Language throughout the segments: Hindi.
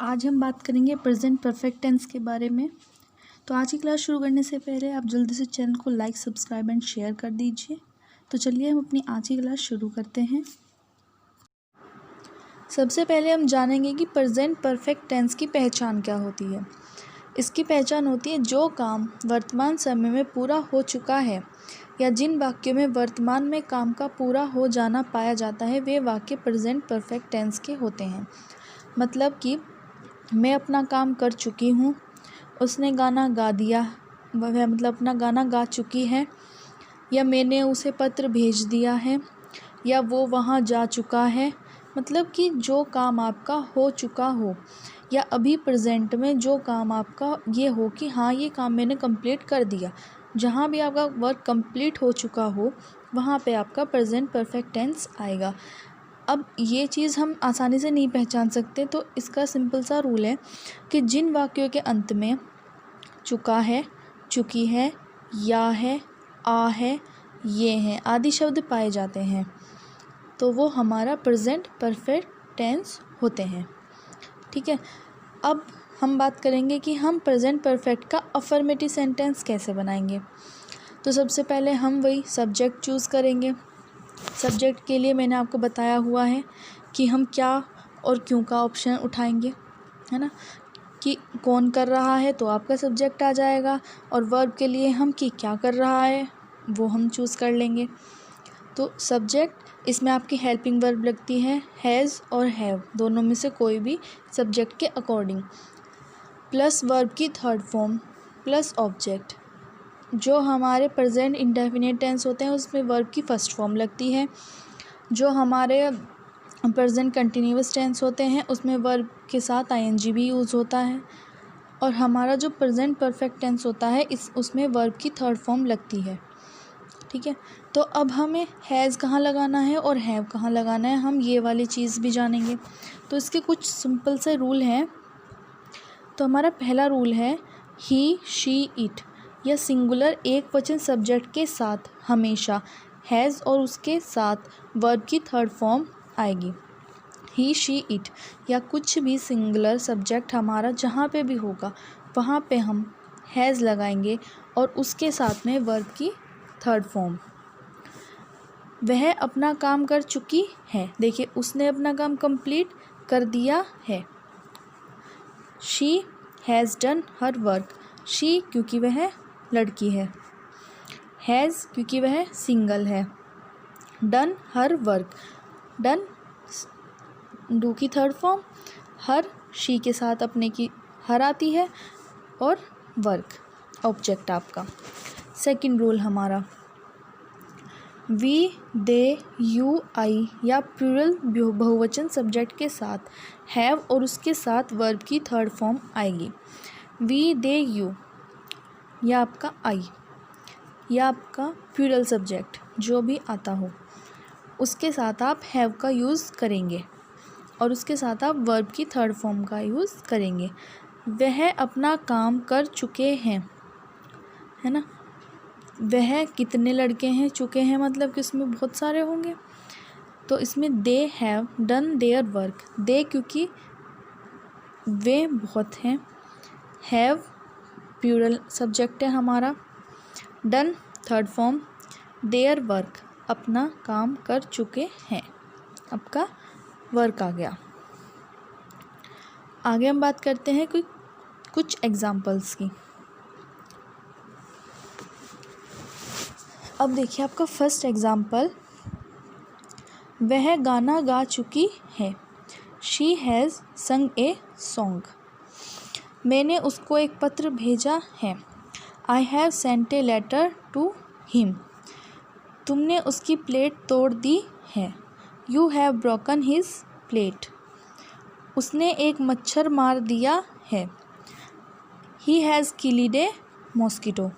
आज हम बात करेंगे प्रेजेंट परफेक्ट टेंस के बारे में। तो आज की क्लास शुरू करने से पहले आप जल्दी से चैनल को लाइक, सब्सक्राइब एंड शेयर कर दीजिए। तो चलिए हम अपनी आज की क्लास शुरू करते हैं। सबसे पहले हम जानेंगे कि प्रेजेंट परफेक्ट टेंस की पहचान क्या होती है। इसकी पहचान होती है जो काम वर्तमान समय में पूरा हो चुका है या जिन वाक्यों में वर्तमान में काम का पूरा हो जाना पाया जाता है वे वाक्य प्रेजेंट परफेक्ट टेंस के होते हैं। मतलब कि मैं अपना काम कर चुकी हूँ, उसने गाना गा दिया, वह मतलब अपना गाना गा चुकी है, या मैंने उसे पत्र भेज दिया है, या वो वहाँ जा चुका है। मतलब कि जो काम आपका हो चुका हो या अभी प्रेजेंट में जो काम आपका ये हो कि हाँ ये काम मैंने कंप्लीट कर दिया। जहाँ भी आपका वर्क कंप्लीट हो चुका हो वहाँ पे आपका प्रेजेंट परफेक्ट टेंस आएगा। अब ये चीज़ हम आसानी से नहीं पहचान सकते, तो इसका सिंपल सा रूल है कि जिन वाक्यों के अंत में चुका है, चुकी है, या है, आ है, ये हैं आदि शब्द पाए जाते हैं तो वो हमारा प्रेजेंट परफेक्ट टेंस होते हैं। ठीक है, अब हम बात करेंगे कि हम प्रेजेंट परफेक्ट का अफर्मेटिव सेंटेंस कैसे बनाएंगे। तो सबसे पहले हम वही सब्जेक्ट चूज़ करेंगे। सब्जेक्ट के लिए मैंने आपको बताया हुआ है कि हम क्या और क्यों का ऑप्शन उठाएंगे, है ना। कि कौन कर रहा है तो आपका सब्जेक्ट आ जाएगा, और वर्ब के लिए हम कि क्या कर रहा है वो हम चूज़ कर लेंगे। तो सब्जेक्ट इसमें आपकी हेल्पिंग वर्ब लगती है, हैज़ और हैव दोनों में से कोई भी सब्जेक्ट के अकॉर्डिंग, प्लस वर्ब की थर्ड फॉर्म प्लस ऑब्जेक्ट। जो हमारे प्रेजेंट इंडेफिनिट टेंस होते हैं उसमें वर्ब की फर्स्ट फॉर्म लगती है। जो हमारे प्रेजेंट कंटिन्यूअस टेंस होते हैं उसमें वर्ब के साथ आईएनजी भी यूज़ होता है। और हमारा जो प्रेजेंट परफेक्ट टेंस होता है उसमें वर्ब की थर्ड फॉर्म लगती है। ठीक है, तो अब हमें हैज़ कहाँ लगाना है और हैव कहाँ लगाना है हम ये वाली चीज़ भी जानेंगे। तो इसके कुछ सिंपल से रूल हैं। तो हमारा पहला रूल है ही, शी, इट या सिंगुलर एक वचन सब्जेक्ट के साथ हमेशा हैज़ और उसके साथ वर्ब की थर्ड फॉर्म आएगी। ही, शी, इट या कुछ भी सिंगुलर सब्जेक्ट हमारा जहाँ पे भी होगा वहाँ पे हम हैज़ लगाएंगे और उसके साथ में वर्ब की थर्ड फॉर्म। वह अपना काम कर चुकी है, देखिए उसने अपना काम कंप्लीट कर दिया है। She has done her work, she क्योंकि वह लड़की है, हैज़ क्योंकि वह सिंगल है, done her work, done do की थर्ड फॉर्म, हर शी के साथ अपने की हर आती है, और वर्क ऑब्जेक्ट आपका। सेकंड रूल हमारा वी, दे, यू, आई या प्लूरल बहुवचन सब्जेक्ट के साथ हैव और उसके साथ वर्ब की थर्ड फॉर्म आएगी। वी, दे, यू या आपका आई या आपका प्लूरल सब्जेक्ट जो भी आता हो उसके साथ आप हैव का यूज़ करेंगे और उसके साथ आप वर्ब की थर्ड फॉर्म का यूज़ करेंगे। वह अपना काम कर चुके हैं, है ना। वह कितने लड़के हैं, चुके हैं मतलब कि इसमें बहुत सारे होंगे, तो इसमें they have done their work. They क्योंकि वे बहुत हैं, हैव प्लूरल सब्जेक्ट है हमारा, done third form, their work अपना काम कर चुके हैं, आपका वर्क आ गया। आगे हम बात करते हैं कुछ एग्जाम्पल्स की। अब देखिए आपका फर्स्ट एग्जाम्पल, वह गाना गा चुकी है, शी हैज़ संग ए सॉन्ग। मैंने उसको एक पत्र भेजा है, I have sent a letter to him. तुमने उसकी प्लेट तोड़ दी है, you have broken his plate. उसने एक मच्छर मार दिया है, he has killed a mosquito.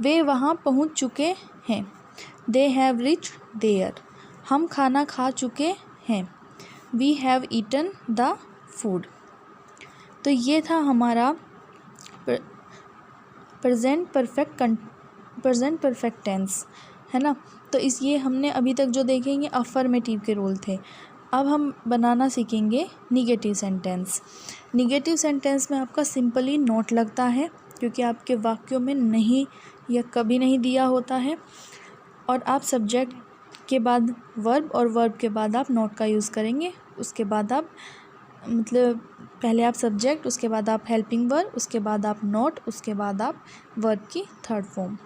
वे वहाँ पहुँच चुके हैं, दे हैव रीच्ड देयर। हम खाना खा चुके हैं, we have eaten the food. तो ये था हमारा प्रेजेंट परफेक्ट टेंस, है ना। तो ये हमने अभी तक जो देखेंगे अफर्मेटिव के रूल थे। अब हम बनाना सीखेंगे निगेटिव सेंटेंस। निगेटिव सेंटेंस में आपका सिंपली नोट लगता है, क्योंकि आपके वाक्यों में नहीं या कभी नहीं दिया होता है, और आप सब्जेक्ट के बाद वर्ब और वर्ब के बाद आप नोट का यूज़ करेंगे। उसके बाद आप मतलब पहले आप सब्जेक्ट, उसके बाद आप हेल्पिंग वर्ब, उसके बाद आप नोट, उसके बाद आप वर्ब की थर्ड फॉर्म,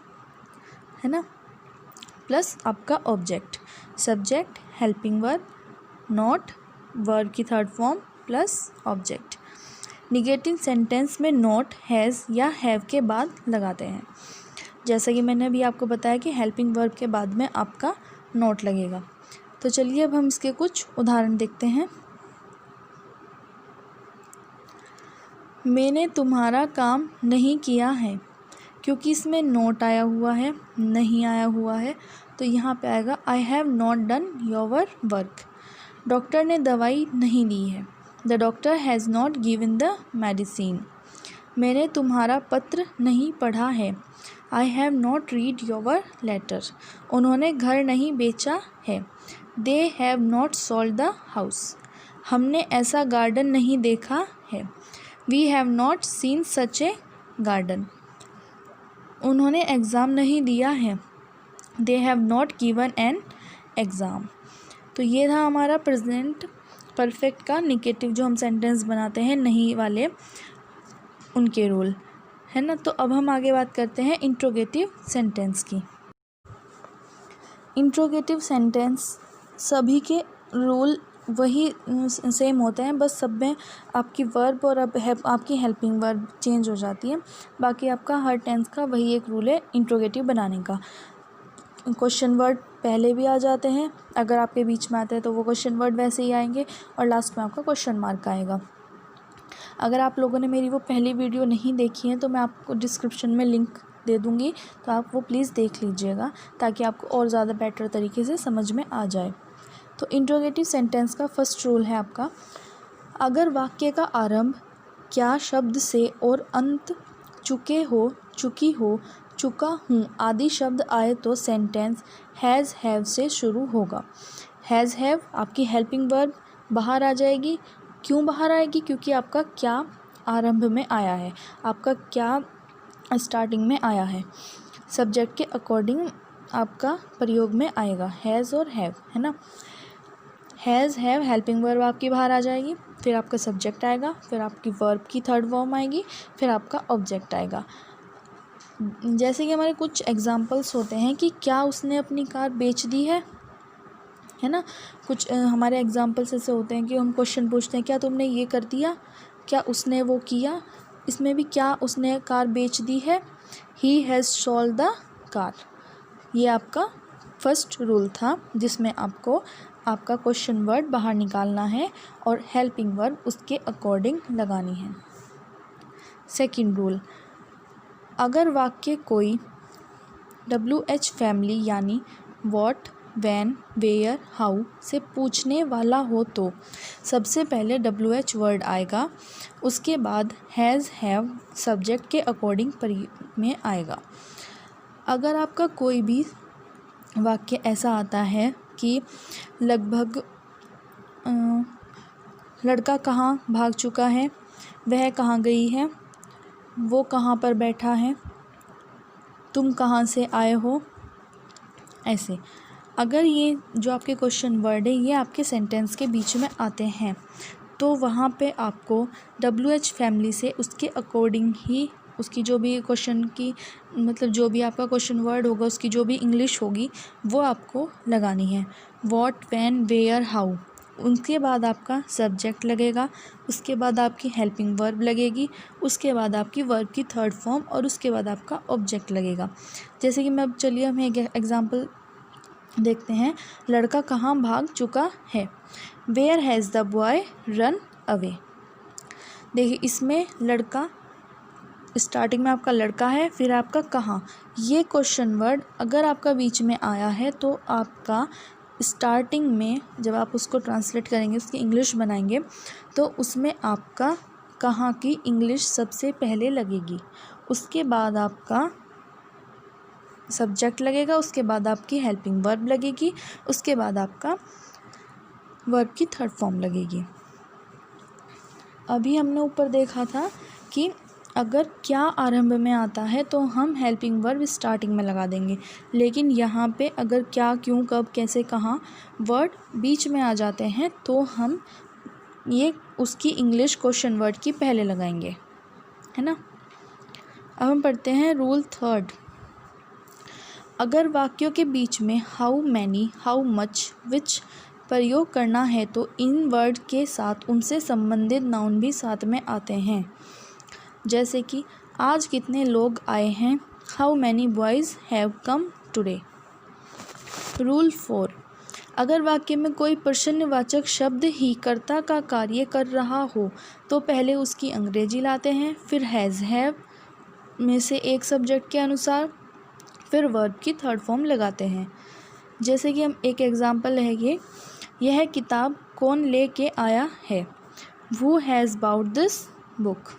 है ना, प्लस आपका object, subject, helping verb, not, verb की third form plus object. Negative sentence में नोट हैज़ या हैव के बाद लगाते हैं। जैसा कि मैंने अभी आपको बताया कि हेल्पिंग वर्ब के बाद में आपका नोट लगेगा। तो चलिए अब हम इसके कुछ उदाहरण देखते हैं। मैंने तुम्हारा काम नहीं किया है, क्योंकि इसमें नोट आया हुआ है, नहीं आया हुआ है, तो यहाँ पे आएगा I have not done your work. Doctor ने दवाई नहीं दी है, the doctor has not given the medicine. मैंने तुम्हारा पत्र नहीं पढ़ा है, I have not read your letter. उन्होंने घर नहीं बेचा है, they have not sold the house. हमने ऐसा गार्डन नहीं देखा है, we have not seen such a garden. उन्होंने एग्ज़ाम नहीं दिया है, they have not given an exam. तो ये था हमारा प्रेजेंट परफेक्ट का निगेटिव, जो हम सेंटेंस बनाते हैं नहीं वाले, उनके रूल, है ना। तो अब हम आगे बात करते हैं इंट्रोगेटिव सेंटेंस की। इंट्रोगेटिव सेंटेंस सभी के रूल वही सेम होते हैं, बस सब में आपकी वर्ब और अब आपकी हेल्पिंग वर्ब चेंज हो जाती है। बाकी आपका हर टेंस का वही एक रूल है इंट्रोगेटिव बनाने का। क्वेश्चन वर्ड पहले भी आ जाते हैं, अगर आपके बीच में आते हैं तो वो क्वेश्चन वर्ड वैसे ही आएंगे, और लास्ट में आपका क्वेश्चन मार्क आएगा। अगर आप लोगों ने मेरी वो पहली वीडियो नहीं देखी है तो मैं आपको डिस्क्रिप्शन में लिंक दे दूँगी, तो आप वो प्लीज़ देख लीजिएगा, ताकि आपको और ज़्यादा बेटर तरीके से समझ में आ जाए। तो इंट्रोगेटिव सेंटेंस का फर्स्ट रूल है आपका, अगर वाक्य का आरंभ क्या शब्द से और अंत चुके हो, चुकी हो, चुका हूँ आदि शब्द आए तो सेंटेंस हैज़ हैव से शुरू होगा। हैज़ हैव आपकी हेल्पिंग वर्ब बाहर आ जाएगी। क्यों बाहर आएगी? क्योंकि आपका क्या आरंभ में आया है, आपका क्या स्टार्टिंग में आया है, सब्जेक्ट के अकॉर्डिंग आपका प्रयोग में आएगा हैज़ और हैव, है ना। हैज़ हैव हेल्पिंग वर्ब आपकी बाहर आ जाएगी, फिर आपका सब्जेक्ट आएगा, फिर आपकी वर्ब की थर्ड फॉर्म आएगी, फिर आपका ऑब्जेक्ट आएगा। जैसे कि हमारे कुछ एग्जांपल्स होते हैं कि क्या उसने अपनी कार बेच दी है ना। कुछ हमारे एग्जांपल्स ऐसे होते हैं कि हम क्वेश्चन पूछते हैं क्या तुमने ये कर दिया, क्या उसने वो किया। इसमें भी क्या उसने कार बेच दी है, he has sold the car. ये आपका फर्स्ट रूल था, जिसमें आपको आपका क्वेश्चन वर्ड बाहर निकालना है और हेल्पिंग वर्ब उसके अकॉर्डिंग लगानी है। सेकंड रूल, अगर वाक्य कोई WH फैमिली यानी व्हाट, व्हेन, वेयर, हाउ से पूछने वाला हो तो सबसे पहले WH वर्ड आएगा, उसके बाद हैज़ हैव सब्जेक्ट के अकॉर्डिंग में आएगा। अगर आपका कोई भी वाक्य ऐसा आता है कि लगभग लड़का कहाँ भाग चुका है, वह कहाँ गई है, वो कहाँ पर बैठा है, तुम कहाँ से आए हो, ऐसे अगर ये जो आपके क्वेश्चन वर्ड है ये आपके सेंटेंस के बीच में आते हैं, तो वहाँ पे आपको WH फैमिली से उसके अकॉर्डिंग ही उसकी जो भी क्वेश्चन की मतलब जो भी आपका क्वेश्चन वर्ड होगा उसकी जो भी इंग्लिश होगी वो आपको लगानी है। व्हाट, व्हेन, वेयर, हाउ, उनके बाद आपका सब्जेक्ट लगेगा, उसके बाद आपकी हेल्पिंग वर्ब लगेगी, उसके बाद आपकी वर्ब की थर्ड फॉर्म और उसके बाद आपका ऑब्जेक्ट लगेगा। जैसे कि मैं अब चलिए हम एक एग्जांपल देखते हैं। लड़का कहाँ भाग चुका है, where has the boy run away. देखिए इसमें लड़का स्टार्टिंग में आपका लड़का है, फिर आपका कहाँ, ये क्वेश्चन वर्ड अगर आपका बीच में आया है तो आपका स्टार्टिंग में जब आप उसको ट्रांसलेट करेंगे, उसकी इंग्लिश बनाएंगे, तो उसमें आपका कहाँ की इंग्लिश सबसे पहले लगेगी, उसके बाद आपका सब्जेक्ट लगेगा, उसके बाद आपकी हेल्पिंग वर्ब लगेगी, उसके बाद आपका वर्ब की थर्ड फॉर्म लगेगी। अभी हमने ऊपर देखा था कि अगर क्या आरंभ में आता है तो हम हेल्पिंग वर्ब स्टार्टिंग में लगा देंगे, लेकिन यहाँ पे अगर क्या, क्यों, कब, कैसे, कहाँ वर्ड बीच में आ जाते हैं तो हम ये उसकी इंग्लिश क्वेश्चन वर्ड की पहले लगाएंगे, है ना। अब हम पढ़ते हैं रूल थर्ड। अगर वाक्यों के बीच में हाउ मैनी, हाउ मच, विच प्रयोग करना है तो इन वर्ड के साथ उनसे संबंधित नाउन भी साथ में आते हैं। जैसे कि आज कितने लोग आए हैं, how many boys have come today. Rule 4, अगर वाक्य में कोई प्रश्नवाचक शब्द ही कर्ता का कार्य कर रहा हो तो पहले उसकी अंग्रेजी लाते हैं, फिर हैज़, हैव में से एक सब्जेक्ट के अनुसार, फिर वर्ब की थर्ड फॉर्म लगाते हैं। जैसे कि हम एक एग्जांपल है, यह किताब कौन ले के आया है, वो हैज़ बाउट दिस बुक,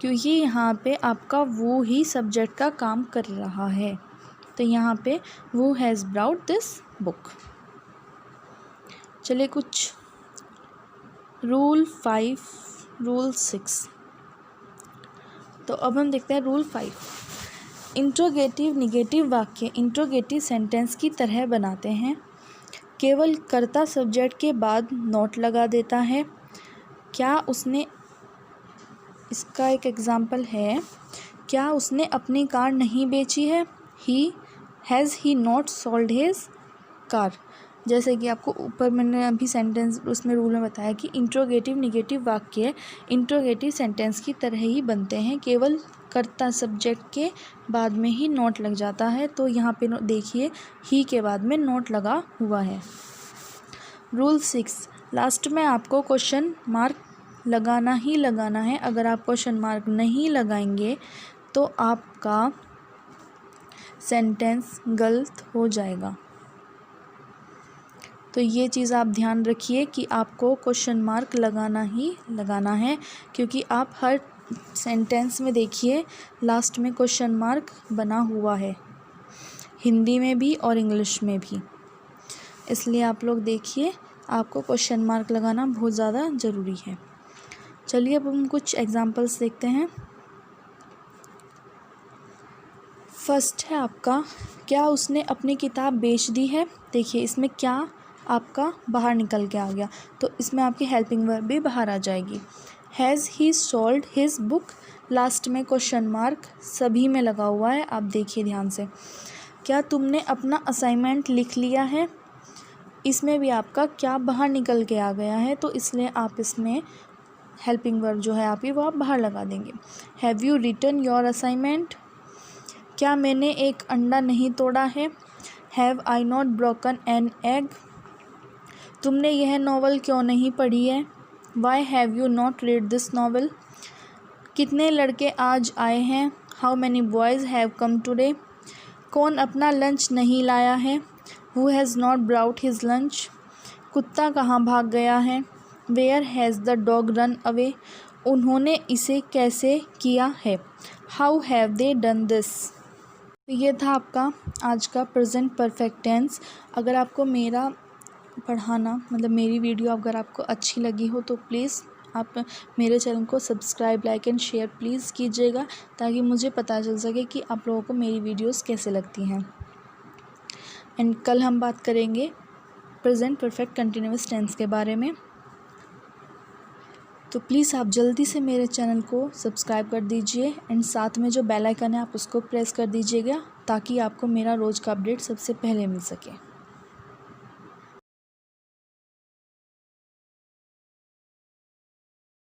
क्योंकि यहाँ पे आपका वो ही सब्जेक्ट का काम कर रहा है, तो यहाँ पे वो हैज़ ब्राउट दिस बुक। चलिए कुछ रूल 5, रूल 6। तो अब हम देखते हैं रूल 5। इंट्रोगेटिव निगेटिव वाक्य इंट्रोगेटिव सेंटेंस की तरह बनाते हैं। केवल कर्ता सब्जेक्ट के बाद नोट लगा देता है। क्या उसने, इसका एक एग्जाम्पल है, क्या उसने अपनी कार नहीं बेची है, has he not sold his car. जैसे कि आपको ऊपर मैंने अभी सेंटेंस उसमें रूल में बताया कि इंट्रोगेटिव निगेटिव वाक्य इंट्रोगेटिव सेंटेंस की तरह ही बनते हैं, केवल कर्ता सब्जेक्ट के बाद में ही नोट लग जाता है। तो यहाँ पे देखिए ही के बाद में नोट लगा हुआ है। रूल 6, लास्ट में आपको क्वेश्चन मार्क लगाना ही लगाना है। अगर आप क्वेश्चन मार्क नहीं लगाएंगे तो आपका सेंटेंस गलत हो जाएगा। तो ये चीज़ आप ध्यान रखिए कि आपको क्वेश्चन मार्क लगाना ही लगाना है, क्योंकि आप हर सेंटेंस में देखिए लास्ट में क्वेश्चन मार्क बना हुआ है, हिंदी में भी और इंग्लिश में भी। इसलिए आप लोग देखिए, आपको क्वेश्चन मार्क लगाना बहुत ज़्यादा ज़रूरी है। चलिए अब हम कुछ एग्जांपल्स देखते हैं। फर्स्ट है आपका, क्या उसने अपनी किताब बेच दी है। देखिए इसमें क्या आपका बाहर निकल के आ गया, तो इसमें आपकी हेल्पिंग वर्ब भी बाहर आ जाएगी। Has he sold his book, last में क्वेश्चन मार्क सभी में लगा हुआ है, आप देखिए ध्यान से। क्या तुमने अपना असाइनमेंट लिख लिया है, इसमें भी आपका क्या बाहर निकल के आ गया है, तो इसलिए आप इसमें हेल्पिंग वर्ब जो है आपकी वो आप बाहर लगा देंगे। Have you written your assignment, क्या मैंने एक अंडा नहीं तोड़ा है। Have I not broken an egg, तुमने यह नावल क्यों नहीं पढ़ी है। Why have you not read this novel, कितने लड़के आज आए हैं। How many boys have come today, कौन अपना लंच नहीं लाया है। Who has not brought his lunch, कुत्ता कहाँ भाग गया है। Where has the dog run away, उन्होंने इसे कैसे किया है। How have they done this. ये था आपका आज का प्रेजेंट परफेक्ट टेंस। अगर आपको मेरा पढ़ाना मतलब मेरी वीडियो अगर आपको अच्छी लगी हो तो प्लीज़ आप मेरे चैनल को subscribe, like and share please कीजिएगा, ताकि मुझे पता चल सके कि आप लोगों को मेरी वीडियोस कैसे लगती हैं। एंड कल हम बात करेंगे प्रेजेंट परफेक्ट कंटिन्यूअस टेंस के बारे में। तो प्लीज़ आप जल्दी से मेरे चैनल को सब्सक्राइब कर दीजिए एंड साथ में जो बेल आइकन है आप उसको प्रेस कर दीजिएगा, ताकि आपको मेरा रोज़ का अपडेट सबसे पहले मिल सके।